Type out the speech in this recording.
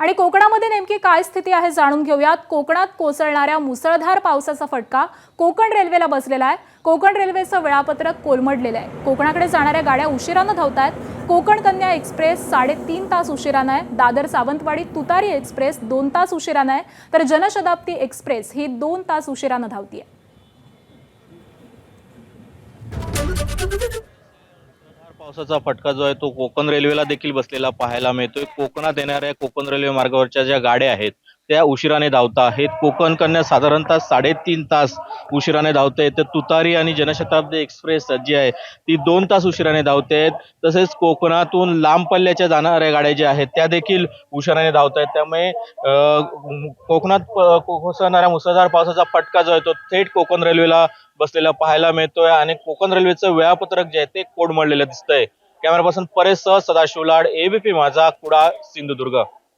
आणि कोकणामध्ये नेमकी काय स्थिती आहे जाणून घेऊयात। कोकणात कोसळणाऱ्या मुसळधार पावसाचा फटका कोकण रेल्वेला बसलेला आहे। कोकण रेल्वेचं वेळापत्रक कोलमडलेलं आहे। कोकणाकडे जाणाऱ्या गाड्या उशिराने धावतायत। कोकण कन्या एक्सप्रेस 3.5 तास उशिराने आहे। दादर सावंतवाडी तुतारी एक्सप्रेस 2 तास उशिराने आहे, तर जनशताब्दी एक्सप्रेस ही 2 तास उशिराने धावतीये। पावसाचा फटका जो आहे तो कोकण रेल्वेला देखील बसलेला पाहायला मिळतोय। कोकणात येणाऱ्या कोकण रेल्वे मार्गावरच्या ज्या गाड्या आहेत त्या उशिराने धावता आहेत। कोकण कन्या साधारणतः 3.5 तास उशिराने धावते, तर तुतारी आणि जनशताब्दी एक्सप्रेस जी आहे ती 2 तास उशिराने धावते। तसेच कोकणातून लांब पल्ल्याच्या जाणाऱ्या गाड्या ज्या आहेत त्या देखील उशिराने धावत आहेत। त्यामुळे कोकणात कोसळणाऱ्या मुसळधार पावसाचा फटका जो आहे तो थेट कोकण रेल्वेला बसलेला पाहायला मिळतोय आणि कोकण रेल्वेचं वेळापत्रक जे आहे ते कोलमडलेलं दिसतंय। कॅमेरा पर्सन परेश सह सदाशिव लाड, एबीपी माझा, कुडाळ, सिंधुदुर्ग।